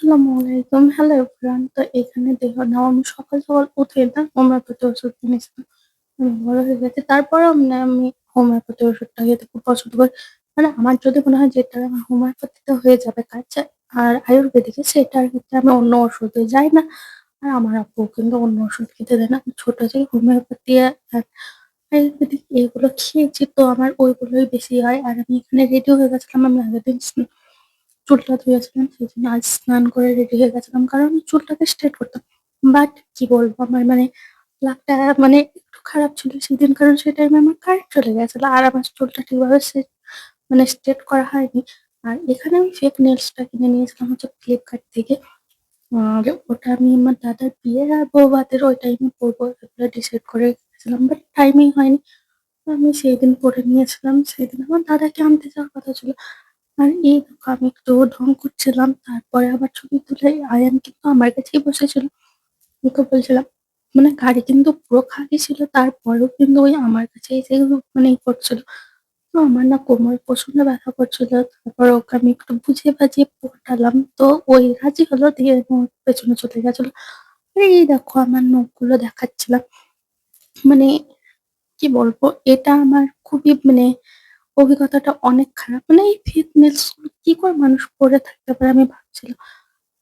আসসালামু আলাইকুম। Hello everyone. তো এখানে দেখো না আমি সকাল উঠে না হোমিওপ্যাথি ওষুধ কিনেছিলাম। আমি বড় হয়ে গেছি। তারপরেও আমি হোমিওপ্যাথি ওষুধটা খেতে খুব পছন্দ করি। মানে আমার যদি মনে হয় যে এটা আমার হোমিওপ্যাথিতে হয়ে যাবে কাজ আর আয়ুর্বেদিকে সেটার ক্ষেত্রে আমি অন্য ওষুধে যাই না। আর আমার আব্বুও কিন্তু অন্য ওষুধ খেতে দেয় না। আমি ছোট থেকে হোমিওপ্যাথি আর আয়ুর্বেদিক এগুলো খেয়েছি তো আমার ওইগুলোই বেশি হয়। আর আমি এখানে রেডি হয়ে গেছিলাম। আমি আগের দিন চুলটা ধুয়েছিলাম সেজন্য আজ স্নান করে রেডি হয়ে গেছিলাম। কারণ আমি চুলটাকে স্ট্রেট করতাম। বাট কি বলবো আমার মানে লাকটা মানে একটু খারাপ ছিল সেদিন কারণ সেই টাইমে আমার কারেন্ট চলে গেছিল। আর আমার চুলটা ঠিকভাবে স্ট্রেট করা হয়নি। আর এখানে আমি ফেক নেইলসটা কিনে নিয়েছিলাম হচ্ছে Flipkart থেকে। আর ওটা আমি আমার দাদার বিয়ে আর বউভাতের ওই টাইমে পড়বো এগুলো ডিসাইড করে রেখেছিলাম। বাট টাইমিং হয়নি। তো আমি সেইদিন পরে নিয়েছিলাম। সেদিন আমার দাদাকে আনতে যাওয়ার কথা ছিল। আর এই দেখো আমি একটু ঢং করছিলাম। তারপরে আবার ছবি তুলে আয়ান কিন্তু আমার কাছেই বসেছিল। ওকে বলছিলাম মানে গাড়ি কিন্তু পুরো খালি ছিল। তারপরেও কিন্তু ওই আমার কাছে এসে মানে করছিল। তো আমার না কোমর প্রচন্ড ব্যথা করছিল। তারপর ওকে আমি একটু বুঝিয়ে বাজিয়ে পটালাম। তো ওই রাজি হলো দিয়ে ওর পেছনে চলে গেছিল। আর এই দেখো আমার নখগুলো দেখাচ্ছিলাম। মানে কি বলবো? এটা আমার খুবই মানে অভিজ্ঞতাটা অনেক খারাপ। মানে এই ফিটনেস গুলো কি করে মানুষ করে থাকতে পারে আমি ভাবছিলাম।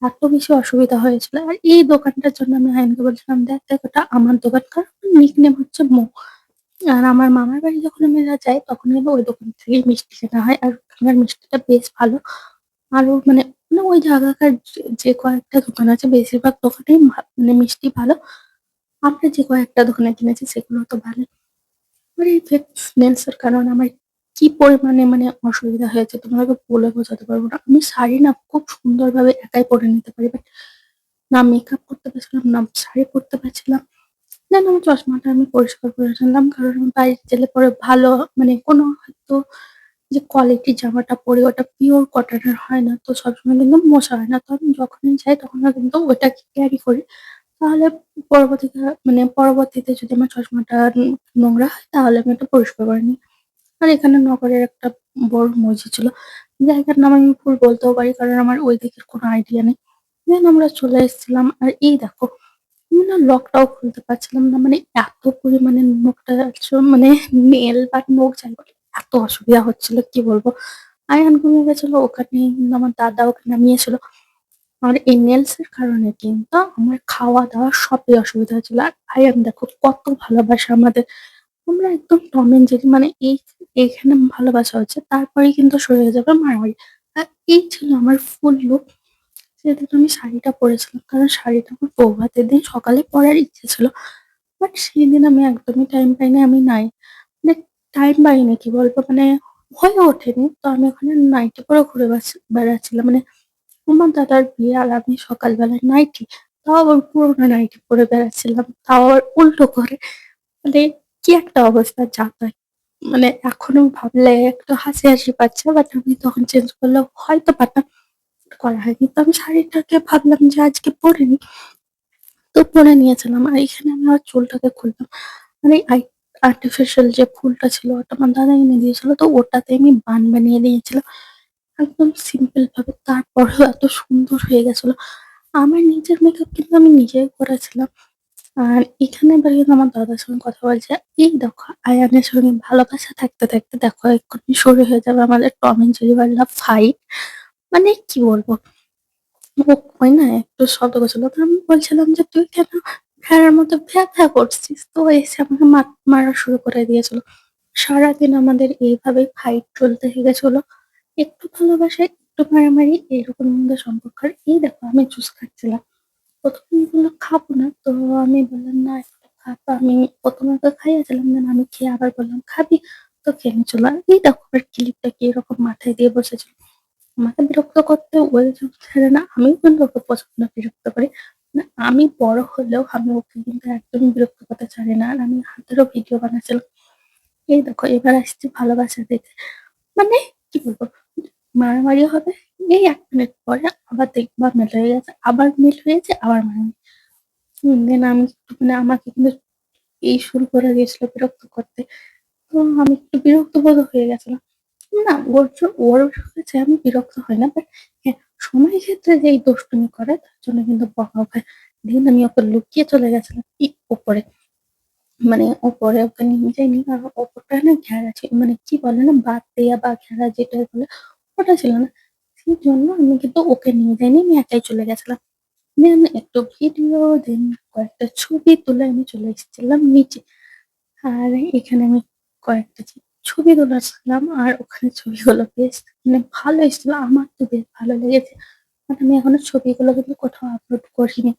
এত বেশি অসুবিধা হয়েছিল। আর এই দোকানটার জন্য আমি আয়ানকে বলছিলাম, "দেখ ওটা আমার দোকান।" কারণ নিকনেম হচ্ছে মৌ। আর আমার মামার বাড়ি যখন আমরা যাই তখন কিন্তু ওই দোকান থেকেই মিষ্টি কেনা হয়। আর ওখানকার মিষ্টিটা বেশ ভালো। আরো মানে ওই জায়গাকার যে কয়েকটা দোকান আছে বেশিরভাগ দোকানেই মানে মিষ্টি ভালো। আমরা যে কয়েকটা দোকানে কিনেছি সেগুলো তো ভালোই। আমার এই নেলস এর কারণে আমার কি পরিমাণে মানে অসুবিধা হয়েছে তোমাকে বলে বোঝাতে পারবো না। আমি শাড়ি না খুব সুন্দরভাবে একাই পরে নিতে পারি। বাট না মেকআপ করতে পারছিলাম, না শাড়ি পরতে পারছিলাম। দেন আমার চশমাটা আমি পরিষ্কার করে ফেললাম। কারণ আমি বাইরে গেলে পরে ভালো মানে কোনো হয়তো যে কোয়ালিটির জামাটা পরি ওটা পিওর কটনের হয় না। তো সবসময় কিন্তু মোছা হয় না। তো আমি যখনই যাই তখন না কিন্তু ওটাকে ক্যারি করি। তাহলে পরবর্তীতে যদি আমার চশমাটা নোংরা হয় তাহলে আমি ওটা পরিষ্কার করে নিই। আর এখানে নগরের একটা বড় মসজিদ ছিল। জায়গার নাম আমি ভুল বলতেও পারি কারণ আমার ওই দিকের কোনো আইডিয়া নেই। দেন আমরা চলে এসেছিলাম। আর এই দেখো আমি না লকটাও খুলতে পারছিলাম না। মানে এত পরিমাণে নখটা মানে নেল বা নখ যাই বলে এত অসুবিধা হচ্ছিল কি বলবো। আয়ান ঘুমিয়ে গেছিল ওখানে কিন্তু আমার দাদা ওকে নামিয়েছিল। আর এই নেলস এর কারণে কিন্তু আমার খাওয়া-দাওয়া সবই অসুবিধা হচ্ছিল। আর আয়ান দেখো কত ভালোবাসে আমাদের। আমরা একদম টম এন্ড জেরি মানে এইখানে ভালোবাসা হচ্ছে। তারপরেই কিন্তু শুরু হয়ে যাবে মারামারি। আর এই ছিল আমার ফুল লুক। সেদিন আমি শাড়িটা পরেছিলাম। কারণ শাড়িটা আমার বৌভাতের দিন সকালে পরার ইচ্ছে ছিল। বাট সেদিন আমি একদমই টাইম পাইনি। আমি মানে টাইম পাইনি কি বলবো মানে হয়ে ওঠেনি। তো আমি ওখানে নাইটি পরে ঘুরে বেড়াচ্ছিলাম। মানে আমার দাদার বিয়ে আর আমি সকালবেলায় নাইটি। তাও আবার পুরোনো নাইটি পরে বেড়াচ্ছিলাম। তাও আবার উল্টো করে। মানে কি একটা অবস্থা যাতায়াত মানে এখনো ভাবলে একটু হাসি পাচ্ছে। বাট আমি তখন চেঞ্জ করলেও হয়তো পারতাম। করা হয়নি। তো আমি শাড়িটাকে ভাবলাম যে আজকে পরে নিই। তো পরে নিয়েছিলাম। আর এখানে আমি আমার চুলটাকে খুললাম। মানে আর্টিফিশিয়াল যে ফুলটা ছিল ওটা আমার দাদা এনে দিয়েছিল। তো ওটাতে আমি বান বানিয়ে দিয়েছিলাম। একদম সিম্পল ভাবে। তারপরেও এত সুন্দর হয়ে গেছিল। আমার নিজের মেকআপ কিন্তু আমি নিজেই করেছিলাম। আর এখানে এবার কিন্তু আমার দাদার সঙ্গে কথা বলছে। এই দেখো আয়ানের সঙ্গে ভালোবাসা থাকতে দেখো এক্ষুনি শুরু হয়ে যাবে আমাদের টম অ্যান্ড জেরি ওয়ালা ফাইট। মানে কি বলবো? ও ওই না একটু শব্দ করছিল। তো আমি বলছিলাম যে, "তুই কেন ভেড়ার মতো ভ্যাঁ, ভ্যাঁ করছিস?" তো ও এসে আমাকে মারা শুরু করে দিয়েছিল। সারাদিন আমাদের এইভাবেই ফাইট চলতে গেছিল। একটু ভালোবাসা, একটু মারামারি এরকম আমাদের সম্পর্ক। আর এই দেখো আমি জুস খাচ্ছিলাম। ১ম এ বলল খাবো না। তো আমি বললাম, "না একটা খা।" তো আমি ১ম এ ওকে খাইয়েছিলাম। দেন আমি খেয়ে আবার বললাম, "খাবি?" তো খেয়ে নিচ্ছিল। আর এই দেখো ওর ক্লিপটা কি এরকম মাথায় দিয়ে বসেছিল। আমাকে বিরক্ত করতে ও যেমন ছাড়ে না, আমিও কিন্তু ওকে প্রচন্ড বিরক্ত করি। মানে আমি বড় হলেও আমি ওকে কিন্তু একদমই বিরক্ত করতে ছাড়ি না। আর আমি হাতেরও ভিডিও বানাচ্ছিলাম। এই দেখো এবার আসছে ভালোবাসা দেখে। মানে কি বলবো? মারামারি হবে। এই ১ মিনিট পরে আবার দেখবা মেল হয়ে গেছে। আবার মিল হয়েছে, আবার মারামারি। দেন আমি একটু মানে আমাকে কিন্তু এই শুরু করে দিয়েছিল বিরক্ত করতে। তো আমি একটু বিরক্ত বোধ হয়ে গেছিলাম। না ওর কাছে আমি বিরক্ত হই না। বাট হ্যাঁ, সময় ক্ষেত্রে যেই দুষ্টুমি করে তার জন্য কিন্তু বকাও খায়। দিন আমি ওকে লুকিয়ে চলে গেছিলাম উপরে। মানে উপরে ওকে নিয়ে যাইনি। কারণ উপরটায় না ঘেরা ছিল। মানে কি বলে না বাত দেয়া বা ঘেরা যেটাই বলে ওটা ছিল না। সেজন্য আমি কিন্তু ওকে নিয়ে যাইনি। আমি একাই চলে গেছিলাম। দেন একটু ভিডিও দেন কয়েকটা ছবি তুলে আমি চলে এসেছিলাম নিচে। আর এখানে আমি কয়েকটা ছবি তুলেছিলাম আর ওখানে ছবিগুলো বেশ মানে ভালো এসেছিল। আমার তো বেশ ভালো লেগেছে। বাট আমি এখনো ছবিগুলো কিন্তু কোথাও আপলোড করিনি।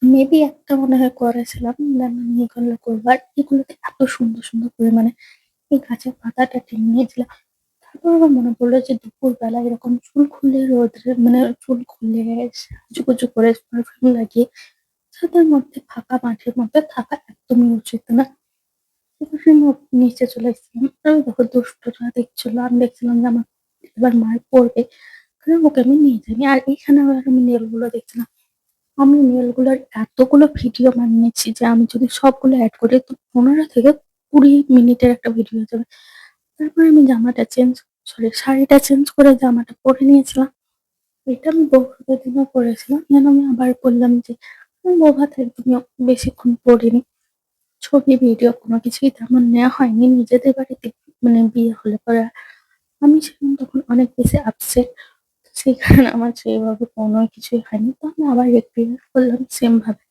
মেবি একটা মনে হয় করেছিলাম। দেন আমি এগুলো করবো। আর এগুলোতে এত সুন্দর, সুন্দর করে মানে এই গাছের পাতাটা টেনে নিয়েছিলাম। তারপর আমার মনে পড়লো যে দুপুরবেলা এরকম চুল খুলে রোদ্রে মানে চুল খুলে সাজুগুজু করে পারফিউম লাগিয়ে ছাদের মধ্যে ফাঁকা মাঠের মধ্যে থাকা একদমই উচিত না। এবার আমি নিচে চলে এসেছিলাম। আর ওই দেখো দুষ্টুটা দেখছিল। আমি দেখছিলাম যে আমার এবার মার পড়বে। কারণ ওকে আমি নিয়ে যাইনি। আর এখানে আবার আমি নেলগুলো দেখছিলাম। আমি নেলগুলোর এতগুলো ভিডিও বানিয়েছি যে আমি যদি সবগুলো এড করি তো ১৫ থেকে ২০ মিনিটের একটা ভিডিও হয়ে যাবে। তারপরে আমি জামাটা শাড়িটা চেঞ্জ করে জামাটা পরে নিয়েছিলাম। এটা আমি বৌভাতের দিনও পড়েছিলাম। দেন আমি আবার বললাম যে আমি বৌভাতে একদমই বেশিক্ষণ পড়িনি। ছবি, ভিডিও কোনো কিছুই তেমন নেয়া হয়নি। নিজেদের বাড়িতে মানে বিয়ে হলে পরে আমি ছিলাম তখন অনেক বেশি আপসেট। সেই কারণে আমার সেইভাবে কোনো কিছুই হয়নি। তো আমি আবার রিক্রিয়েট করলাম সেম ভাবে।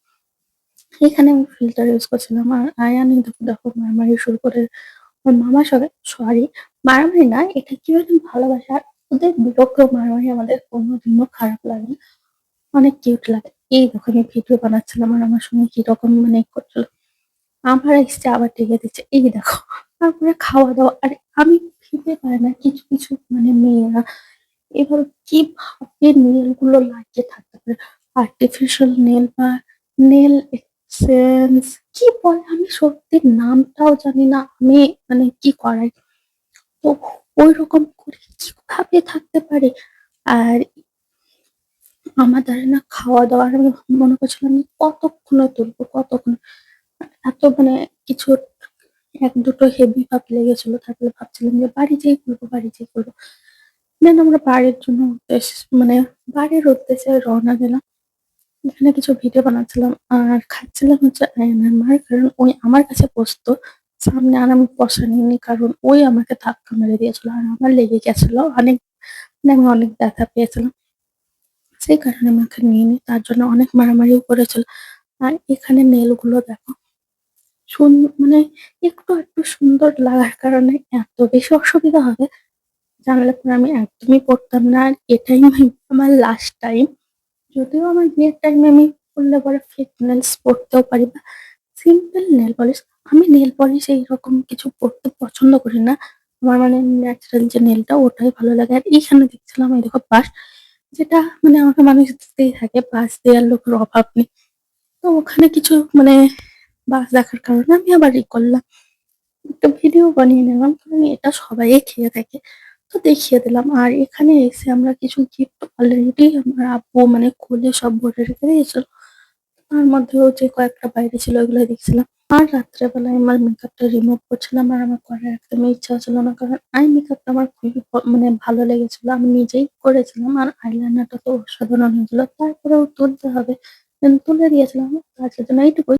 এখানে আমি ফিল্টার ইউজ করছিলাম। আর আয়ান এই দেখো মারামারি শুরু করে ওর মামার সঙ্গে সরি মারামারি না এটা কি বলে ভালোবাসা। আর ওদের বিরক্ত মারামারি আমাদের কোনোদিনও খারাপ লাগে না। অনেক কিউট লাগে। এই দেখো আমি ভিডিও বানাচ্ছিলাম আর আমার সঙ্গে কিরকম মানে করছিল। আবার এসছে আবার ঢেকে দিচ্ছে। এই দেখো। তারপরে খাওয়া-দাওয়া। আরে আমি খেতে পারি না কিছু, কিছু মানে মেয়েরা এভাবে কিভাবে নেইল গুলো লাগিয়ে থাকতে পারে। আর্টিফিশিয়াল নেইল বা নেইল এসেন্স কি বলে আমি সত্যি নামটাও জানি না। আমি মানে কি করাই? তো ঐরকম করে কিভাবে থাকতে পারে? আর আমার দ্বারা না খাওয়া-দাওয়া আমি মনে করছিলাম যে কতক্ষণে তুলবো, কতক্ষণ। এত মানে কিছু ১-২ টো হেভি ভাব লেগেছিল। তারপরে ভাবছিলাম যে বাড়ি যেয়ে করবো, বাড়ি যেয়ে করবো। দেন আমরা বাড়ির জন্য মানে বাড়ির উদ্দেশ্যে রওনা দিলাম। এখানে কিছু ভিডিও বানাচ্ছিলাম আর খাচ্ছিলাম হচ্ছে আয়ানের মার। কারণ ওই আমার কাছে বসতো সামনে আর আমি বসা নিইনি। কারণ ওই আমাকে ধাক্কা মেরে দিয়েছিল। আর আমার লেগে গেছিল অনেক মানে আমি অনেক ব্যথা পেয়েছিলাম। সেই কারণে আমাকে নিইনি। তার জন্য অনেক মারামারিও করেছিল। আর এখানে নেইল গুলো দেখো। সুন মানে একটু আধটু সুন্দর লাগার কারণে এত বেশি অসুবিধা হবে জানলে পরে আমি একদমই পড়তাম না। আর এটাই আমার লাস্ট টাইম। যদিও আমার বিয়ের টাইমে আমি করলে পরে ফেক নেলস পড়তেও পারি বা সিম্পল নেল পলিশ। আমি নেল পলিশ এইরকম কিছু পড়তে পছন্দ করি না। আমার মানে ন্যাচারাল যে নেলটা ওটাই ভালো লাগে। আর এইখানে দেখছিলাম এই দেখো বাঁশ যেটা মানে আমাকে মানুষ দিতেই থাকে। বাঁশ দেওয়ার লোকের অভাব নেই। তো ওখানে কিছু মানে বাঁশ দেখার কারণে আমি আবার করলাম। একটা ভিডিও বানিয়ে নিলাম। কারণ এটা সবাই খেয়ে থাকে। তো দেখিয়ে দিলাম। আর এখানে এসে আমরা কিছু গিফট অলরেডি আমার আব্বু মানে খুলে সব ভরে রেখে দিয়েছিল। তার মধ্যেও যে কয়েকটা বাইরে ছিল ওগুলো দেখছিলাম। আর রাত্রে বেলায় আমার মেকআপটা রিমুভ করছিলাম। আর আমার করার একদমই ইচ্ছা ছিল না। কারণ আই মেকআপটা আমার খুবই মানে ভালো লেগেছিল। আমি নিজেই করেছিলাম। আর আইলাইনারটা তো অসাধারণ হয়েছিল। তারপরেও তুলতে হবে। তুলে দিয়েছিলাম। তো আজকের জন্য এইটুকুই।